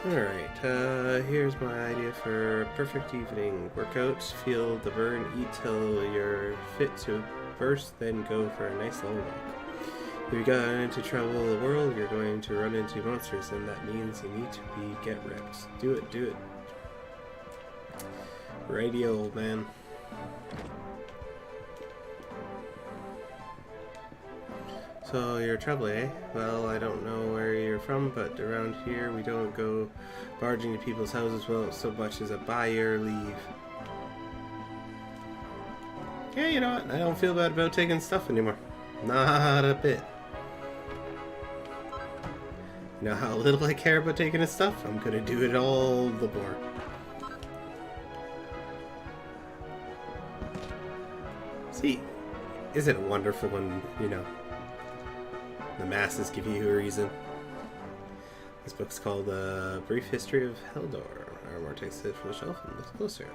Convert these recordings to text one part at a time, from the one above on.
Alright, here's my idea for a perfect evening. Workout, feel the burn, eat till you're fit to burst, then go for a nice long walk. If you're going to travel the world, you're going to run into monsters, and that means you need to get ripped. Do it, do it. Radio, old man. So you're traveling, eh? Well, I don't know where you're from, but around here we don't go barging to people's houses without so much as a buy your leave. Yeah, you know what? I don't feel bad about taking stuff anymore. Not a bit. You know how little I care about taking his stuff? I'm gonna do it all the more. See, isn't it wonderful when, you know, the masses give you a reason? This book's called A Brief History of Heldor. Armor takes it from the shelf and looks closer.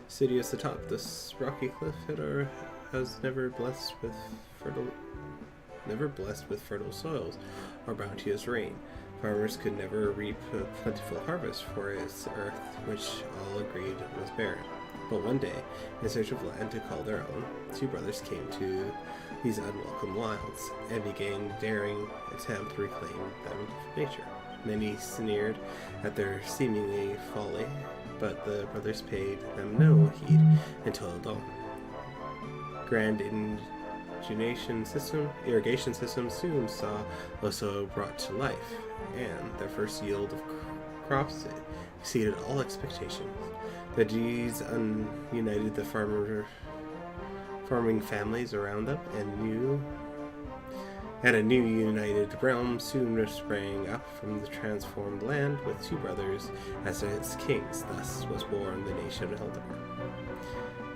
Studious atop this rocky cliff, Heldor has never blessed with fertile soils or bounteous rain. Farmers could never reap a plentiful harvest for its earth, which all agreed was barren. But one day, in search of land to call their own, two brothers came to these unwelcome wilds and began a daring attempt to reclaim them from nature. Many sneered at their seemingly folly, but the brothers paid them no heed until dawn. Grand irrigation system soon saw Loso brought to life, and their first yield of crops exceeded all expectations. The deeds united the farming families around them, and a new united realm soon sprang up from the transformed land with two brothers as its kings. Thus was born the nation of Eldor.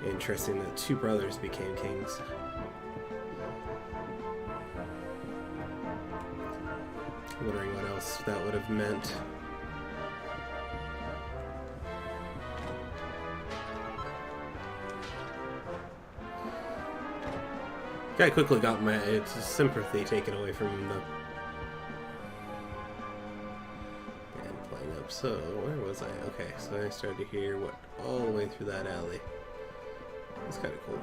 Interesting that two brothers became kings. Wondering what else that would have meant. I quickly got my sympathy taken away from the band playing up. So, where was I? Okay, so I started to hear what all the way through that alley. That's kind of cool.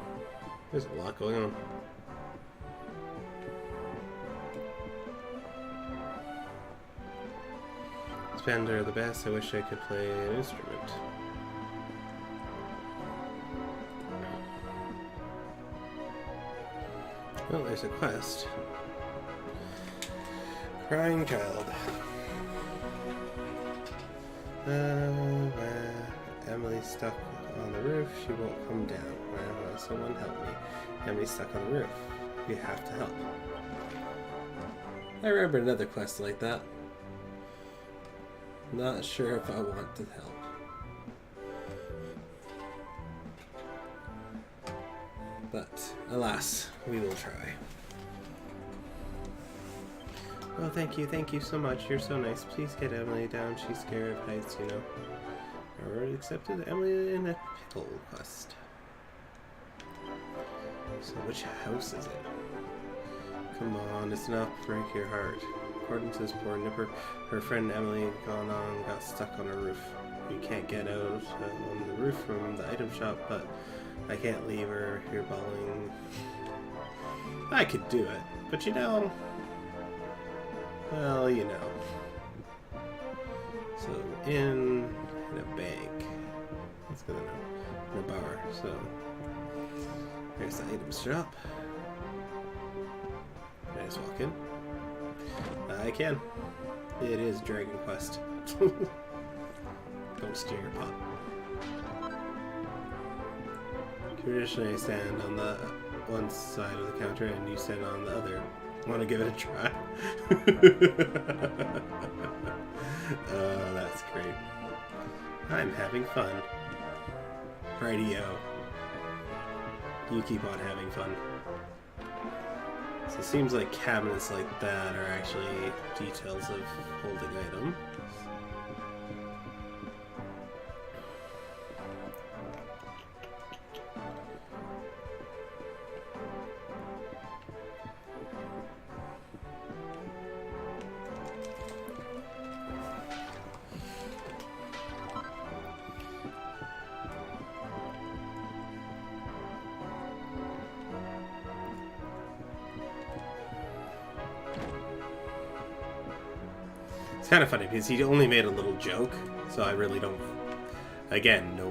There's a lot going on. These bands are the best. I wish I could play an instrument. Well, there's a quest. Crying child. Emily's stuck on the roof. She won't come down. Someone help me. Emily's stuck on the roof. You have to help. I remember another quest like that. Not sure if I want to help. But, alas, we will try. Oh, thank you so much. You're so nice. Please get Emily down. She's scared of heights, you know. I already accepted Emily in a pickle quest. So which house is it? Come on, it's enough to break your heart. According to this poor nipper, her friend Emily got stuck on a roof. You can't get out on the roof from the item shop, but I can't leave her here bawling. I could do it, but you know, well, you know. So in a bank, let's go in a bar. So there's the item shop. Can I just walk in? I can. It is Dragon Quest. Don't steer your pot. Traditionally, I stand on the one side of the counter and you stand on the other. Want to give it a try? Oh, that's great. I'm having fun. Radio. You keep on having fun. So it seems like cabinets like that are actually details of holding items. kind of funny because he only made a little joke, so I really don't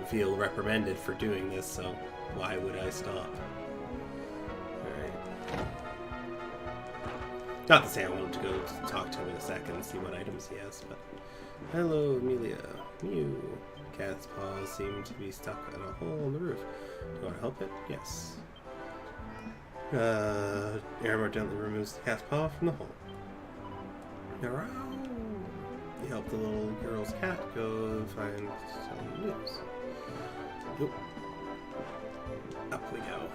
feel reprimanded for doing this, so why would I stop? Alright. Not to say I wanted to go talk to him in a second and see what items he has, but... Hello, Amelia. Mew. Cat's paws seem to be stuck in a hole in the roof. Do you want to help it? Yes. Aramor gently removes the cat's paw from the hole. Arow! You help the little girl's cat go find some news. Oop. Up we go.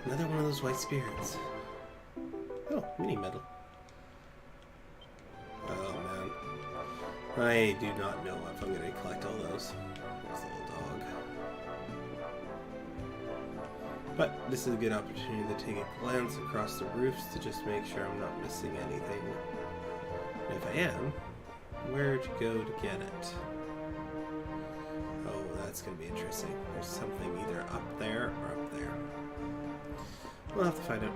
Another one of those white spirits. Oh, mini medal. Oh man. I do not know if I'm going to collect all those. There's a little dog. But this is a good opportunity to take a glance across the roofs to just make sure I'm not missing anything. And if I am, where to go to get it? Oh, that's going to be interesting. There's something either up there or up there. We'll have to find out.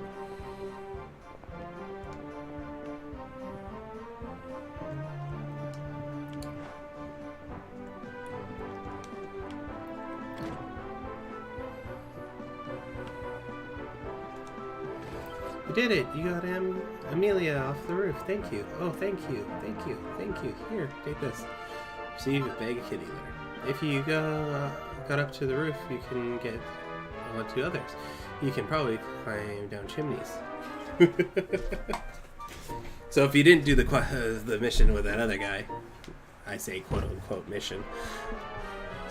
You did it! You got Amelia off the roof. Thank you. Oh, thank you. Thank you. Thank you. Here, take this. Receive a bag of kitty litter. If you got up to the roof, you can get on to others. You can probably climb down chimneys. So if you didn't do the mission with that other guy, I say quote-unquote mission,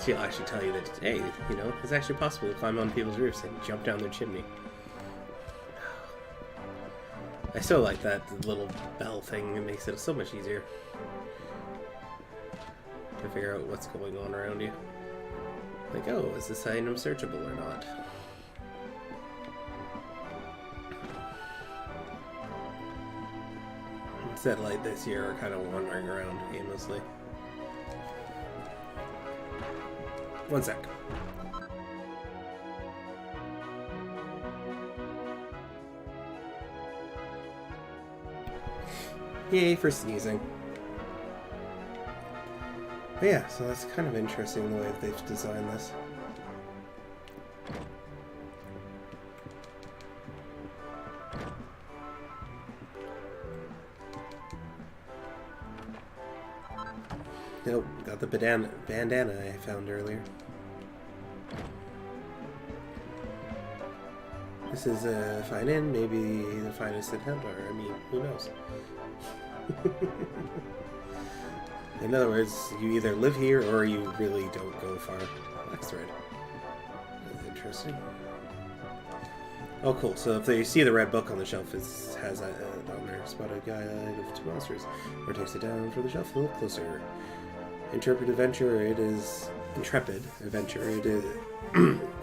she'll actually tell you that, hey, you know, it's actually possible to climb on people's roofs and jump down their chimney. I still like that little bell thing. It makes it so much easier to figure out what's going on around you. Like, oh, is this item searchable or not? Instead, like this year, are kind of wandering around aimlessly. One sec. Yay for sneezing. But yeah, so that's kind of interesting the way that they've designed this. Nope, got the bandana I found earlier. This is a fine inn, maybe the finest in Handlar. I mean, who knows? In other words, you either live here or you really don't go far. Black thread. That's interesting. Oh, cool. So if you see the red book on the shelf, it has on there, spot a guide of two monsters. Or takes it down from the shelf a little closer. Intrepid adventure, it is.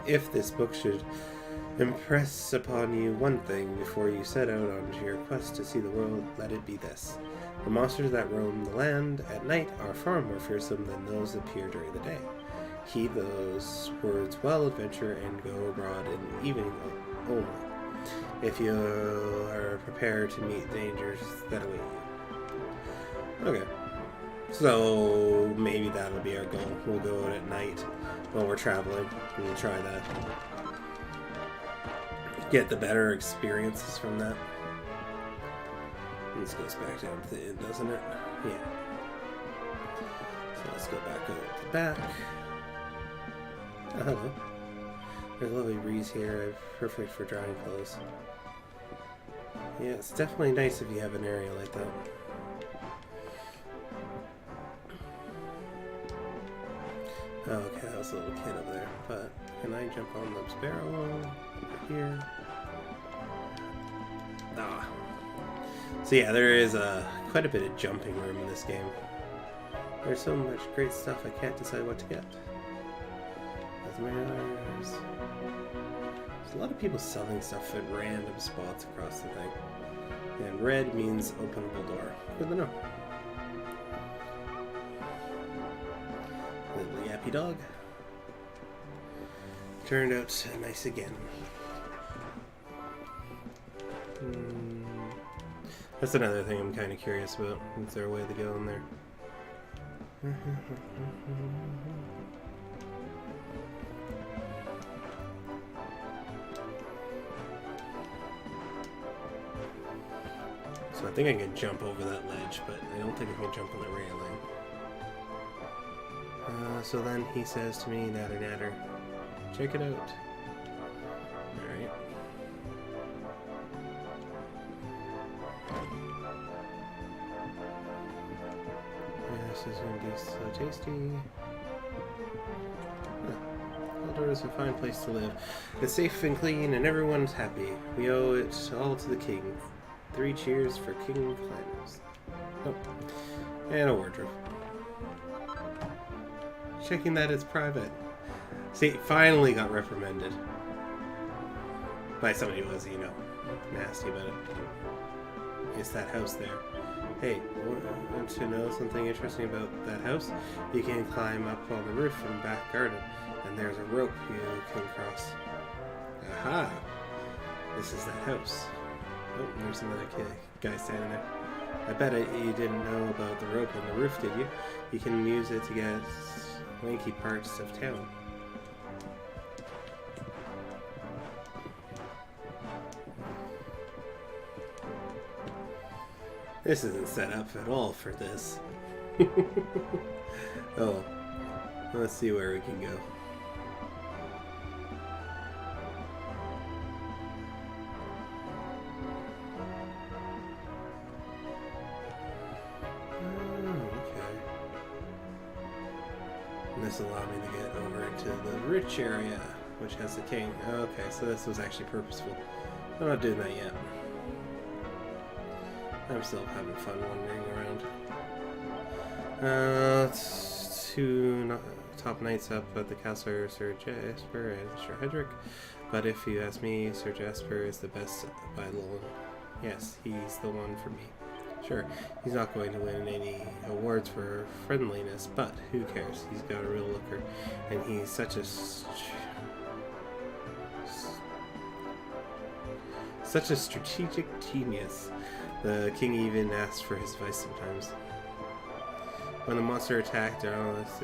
If this book should impress upon you one thing before you set out on your quest to see the world, let it be this. The monsters that roam the land at night are far more fearsome than those that appear during the day. Heed those words well, adventure, and go abroad in the evening only, if you are prepared to meet dangers that await you. Okay. So maybe that'll be our goal. We'll go out at night while we're traveling and we'll try that. Get the better experiences from that. This goes back down to the inn, doesn't it? Yeah. So let's go back out to the back. Oh, hello. There's a lovely breeze here, perfect for drying clothes. Yeah, it's definitely nice if you have an area like that. Oh, okay, that was a little kid over there. But can I jump on the sparrow over here? Ah. So yeah, there is quite a bit of jumping room in this game. There's so much great stuff I can't decide what to get. There's a lot of people selling stuff at random spots across the thing. And red means openable door. Good to know. Little yappy dog. Turned out nice again. That's another thing I'm kind of curious about. Is there a way to go in there? So I think I can jump over that ledge, but I don't think I can jump on the railing. So then he says to me, natter natter, check it out. Alright. This is going to be so tasty. Eldor is a fine place to live. It's safe and clean and everyone's happy. We owe it all to the king. 3 cheers for King Clymus. Oh, and a wardrobe. Checking that it's private. See, finally got reprimanded. By somebody who was, you know, nasty about it. It's that house there. Hey, want to know something interesting about that house? You can climb up on the roof in the back garden, and there's a rope you can cross. Aha! This is that house. Oh, there's another guy standing there. I bet you didn't know about the rope on the roof, did you? You can use it to get wanky parts of town. This isn't set up at all for this. Oh, let's see where we can go. This allowed me to get over into the rich area, which has the king. Okay, so this was actually purposeful. I'm not doing that yet. I'm still having fun wandering around. 2 top knights up at the castle are Sir Jasper and Sir Hedrick. But if you ask me, Sir Jasper is the best by long. Yes, he's the one for me. Sure, he's not going to win any awards for friendliness, but who cares? He's got a real looker, and he's such a strategic genius. The king even asks for his advice sometimes. When the monster attacked Arlis,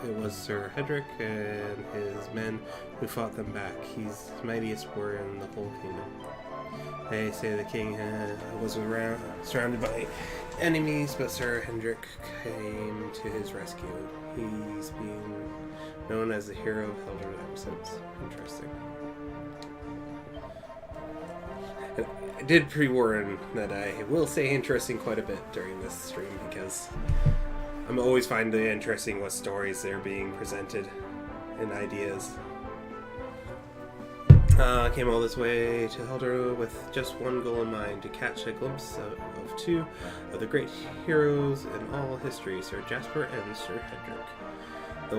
it was Sir Hedrick and his men who fought them back. He's the mightiest warrior in the whole kingdom. They say the king was surrounded by enemies, but Sir Hedrick came to his rescue. He's been known as the hero of Eldor ever since. Interesting. I did pre-warn that I will say interesting quite a bit during this stream because I'm always finding it interesting what stories they're being presented and ideas. I came all this way to Eldor with just one goal in mind, to catch a glimpse of 2 of the great heroes in all history, Sir Jasper and Sir Hedrick. The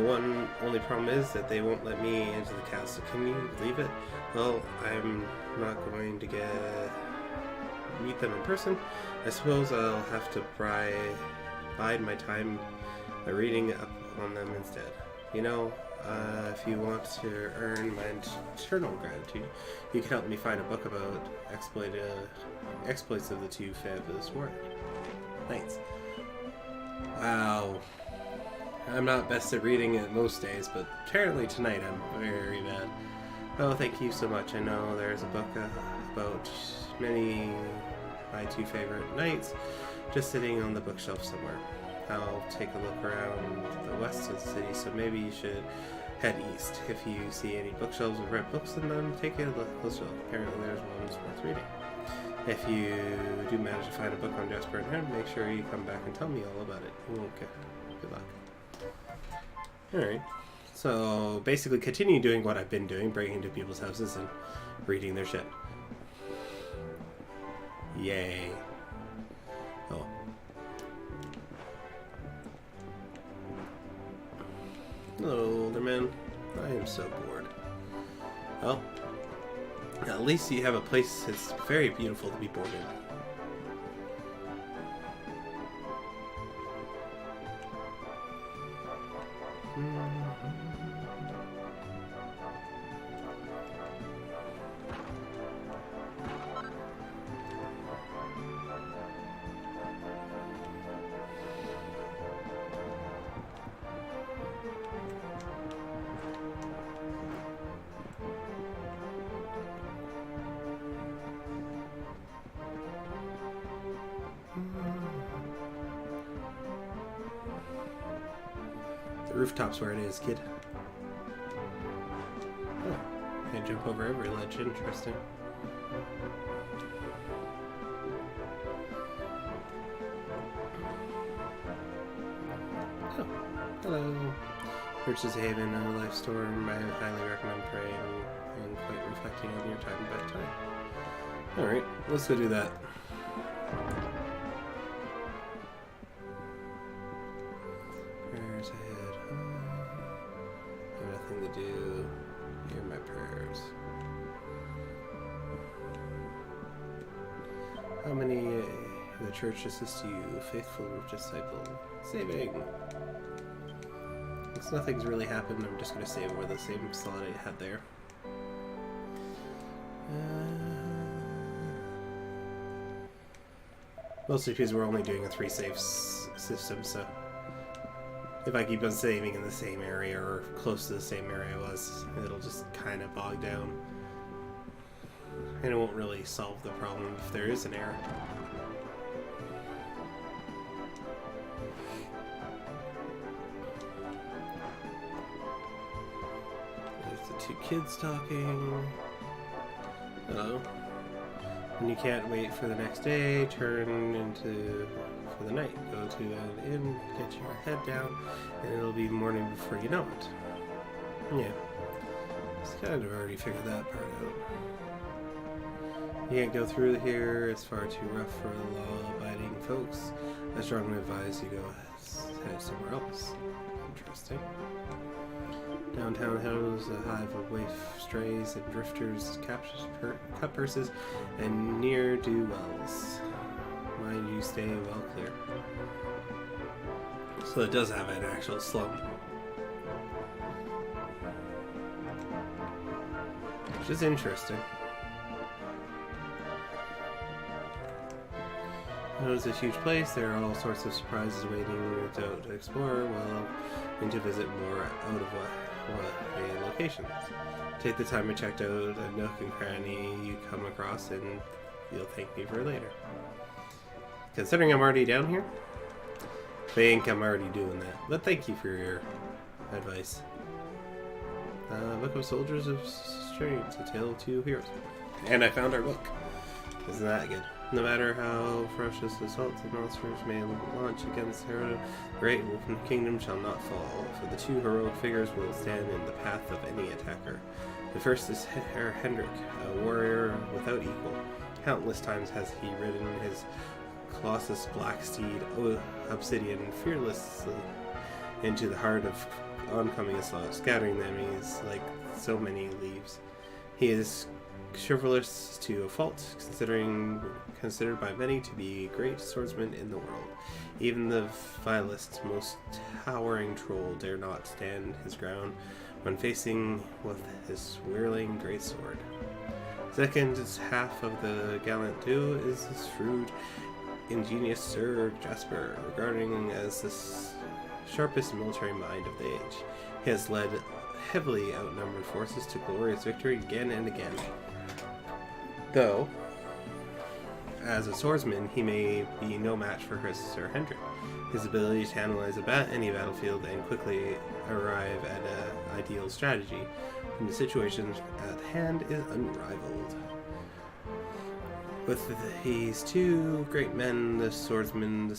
only problem is that they won't let me into the castle. Can you believe it? Well, I'm not going to meet them in person. I suppose I'll have to bide my time by reading up on them instead. You know, if you want to earn my eternal gratitude, you can help me find a book about exploits of the 2 fabulous warriors. Thanks. Wow. I'm not best at reading it most days, but apparently tonight I'm very bad. Oh, thank you so much. I know there's a book about many my 2 favorite knights just sitting on the bookshelf somewhere. I'll take a look around the west of the city, so maybe you should head east. If you see any bookshelves with red books in them, take a closer look. Apparently there's one that's worth reading. If you do manage to find a book on Jasper and Hedrick, make sure you come back and tell me all about it. Okay, good luck. Alright, so basically continue doing what I've been doing, breaking into people's houses and reading their shit. Yay. Oh. Hello, older man. I am so bored. Well, at least you have a place that's very beautiful to be bored in. Rooftop's where it is, kid. Oh, I jump over every ledge. Interesting. Oh, hello. Purchase a Haven, a life storm. I highly recommend praying and quite reflecting on your time and bedtime. Alright, let's go do that. Prayers ahead. I have nothing to do. Hear my prayers. How many the church assists you, faithful disciple? Saving! Since nothing's really happened, I'm just going to save over the same slot I had there. Mostly because we're only doing a 3 save system, so if I keep on saving in the same area or close to the same area I was, it'll just kind of bog down. And it won't really solve the problem if there is an error. There's the 2 kids talking. Hello. When you can't wait for the next day, turn into for the night. Go to an inn, get your head down, and it'll be morning before you know it. Yeah. Just kind of already figured that part out. You can't go through here, it's far too rough for law-abiding folks. I strongly advise you go head somewhere else. Interesting. Downtown house a hive of waif strays and drifters, cut purses, and ne'er-do-wells. Mind you stay well clear. So it does have an actual slum. Which is interesting. It was a huge place. There are all sorts of surprises waiting you to explore, well, and to visit more out of what locations. Take the time and check out a nook and cranny you come across, and you'll thank me for later. Considering I'm already down here, I think I'm already doing that. But thank you for your advice. Book of Soldiers of Strength, a tale of 2 heroes. And I found our book. Isn't that good? No matter how ferocious assaults the monsters may launch against Hera, the great kingdom shall not fall, for the 2 heroic figures will stand in the path of any attacker. The first is Herr Hendrik, a warrior without equal. Countless times has he ridden his Colossus black steed, Obsidian, fearlessly into the heart of oncoming assault, scattering the enemies like so many leaves. He is chivalrous to a fault, considered by many to be a great swordsman in the world. Even the vilest, most towering troll dare not stand his ground when facing with his whirling greatsword. Second half of the gallant duo is the shrewd, ingenious Sir Jasper, regarding as the sharpest military mind of the age. He has led heavily outnumbered forces to glorious victory again and again. Though, as a swordsman, he may be no match for Sir Hendrik. His ability to analyze any battlefield and quickly arrive at an ideal strategy in the situation at hand is unrivaled. With these 2 great men, the swordsman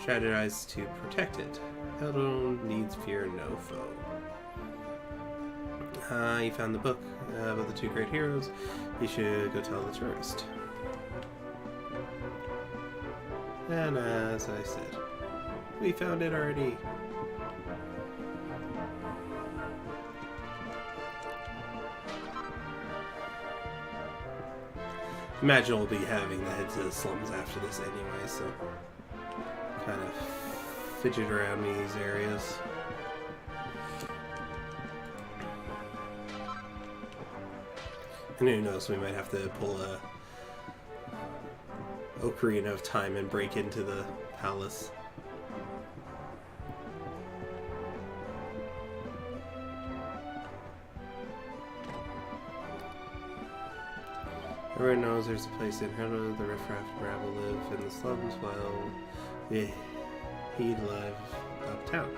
strategized to protect it. Eldon needs fear no foe. You found the book about the 2 great heroes. You should go tell the tourist. And as I said, we found it already. Imagine we'll be having the heads of the slums after this anyway, so kind of fidget around these areas. And who knows, we might have to pull a Ocarina of Time and break into the palace. Everyone knows there's a place in Hera the riffraff and rabble live in the slums while the he'd live uptown.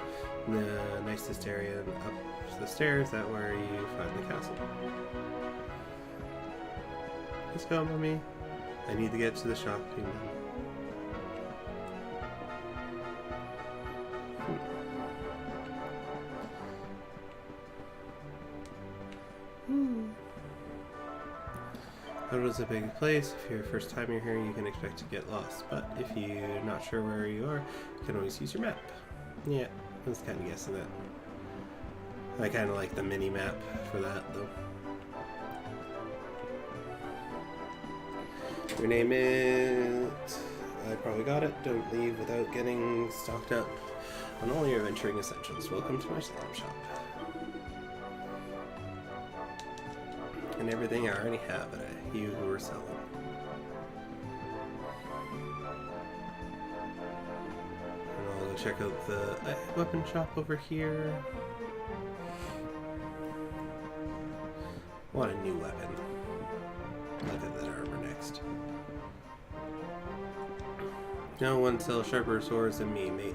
the nicest area and up the stairs. That where you find the castle. Let's go, mommy. I need to get to the shopping. Hyrule is a big place. If you're the first time you're here, you can expect to get lost. But if you're not sure where you are, you can always use your map. Yeah, I was kind of guessing that. I kind of like the mini map for that, though. Your name is... I probably got it. Don't leave without getting stocked up on all your adventuring essentials. Welcome to my slime shop. And everything I already have at you who are selling. And I'll go check out the weapon shop over here. Want a new weapon. Look at that armor next. No one sells sharper swords than me, mate.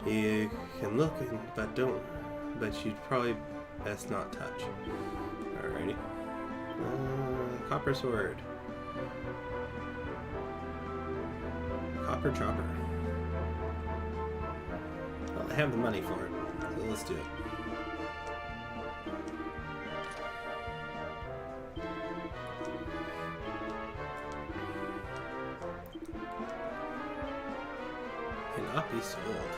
You can look, but you'd probably best not touch. Alrighty. Copper sword. Copper chopper. Well, I have the money for it, so let's do it. Cannot be sold.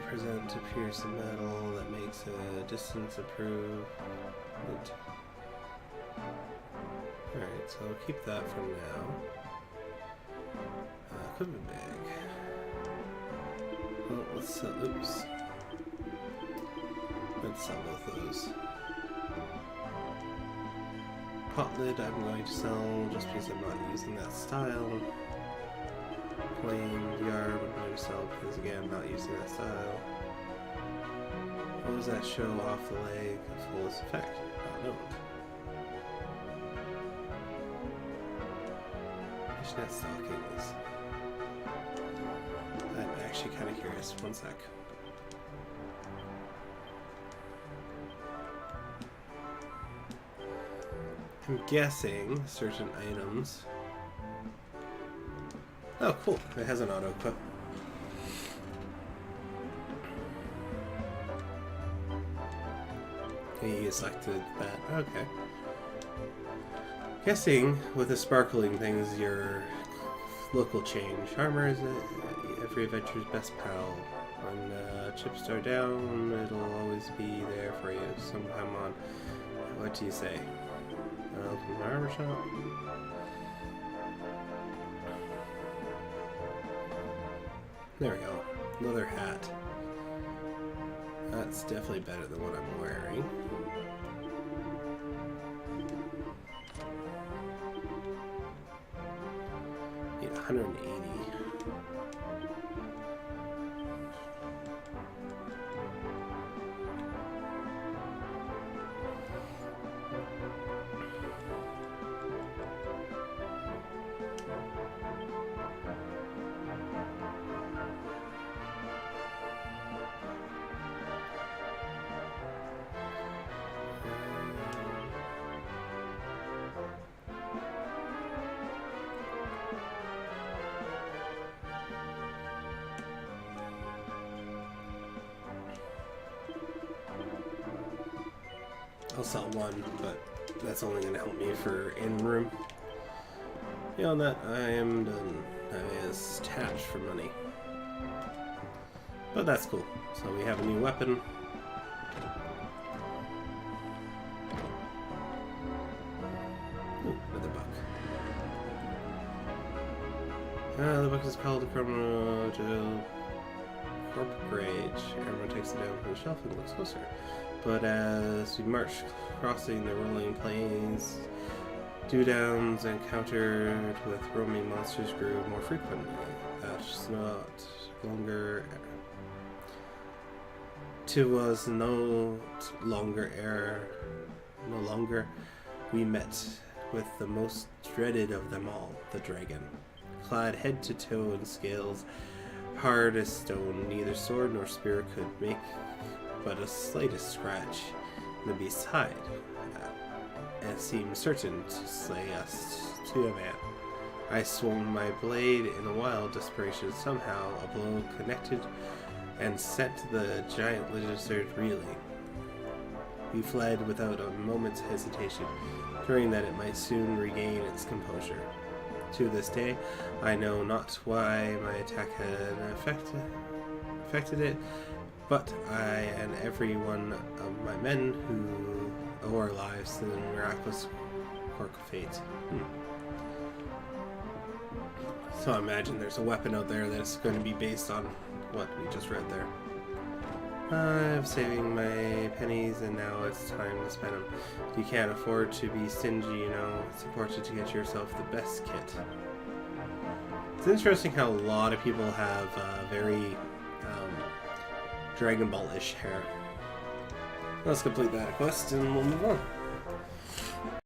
Present to pierce the metal that makes a distance improvement. Alright, so I'll keep that for now. Equipment bag. Well, let's sell. Oops. Let's sell both of those. Pot lid I'm going to sell just because I'm not using that style. Plain yard I'm going to sell because again I'm not using that style. What does that show off the leg of fullest effect? I don't know. Fishnet stockings. I'm actually kind of curious. One sec. I'm guessing certain items. Oh, cool. It has an auto equip. You selected that. Okay. Guessing with the sparkling things, your look will change. Armor is every adventure's best pal. When chips are down, it'll always be there for you. Sometime on. What do you say? From the armor shop. There we go. Another hat. That's definitely better than what I'm wearing. Yeah, 180. I'll sell one, but that's only going to help me for in-room. Beyond that, I am done. I is attached for money. But that's cool. So we have a new weapon. Ooh, another buck. The book is called Criminal Jail Corporate Rage. Everyone takes it down from the shelf and looks closer. But as we march, crossing the rolling plains, dewdowns encountered with roaming monsters grew more frequently. That's not longer. Was no longer we met with the most dreaded of them all, the dragon. Clad head to toe in scales, hard as stone, neither sword nor spear could make but a slightest scratch in the beast's hide. It seemed certain to slay us to a man. I swung my blade in a wild desperation. Somehow, a blow connected and sent the giant lizard reeling. He fled without a moment's hesitation, fearing that it might soon regain its composure. To this day, I know not why my attack had affected it, but I and every one of my men who owe our lives to the miraculous quirk of fate. So I imagine there's a weapon out there that's going to be based on what we just read there. I'm saving my pennies and now it's time to spend them. You can't afford to be stingy, you know. It's important to get yourself the best kit. It's interesting how a lot of people have very Dragon Ball-ish hair. Let's complete that quest and we'll move on.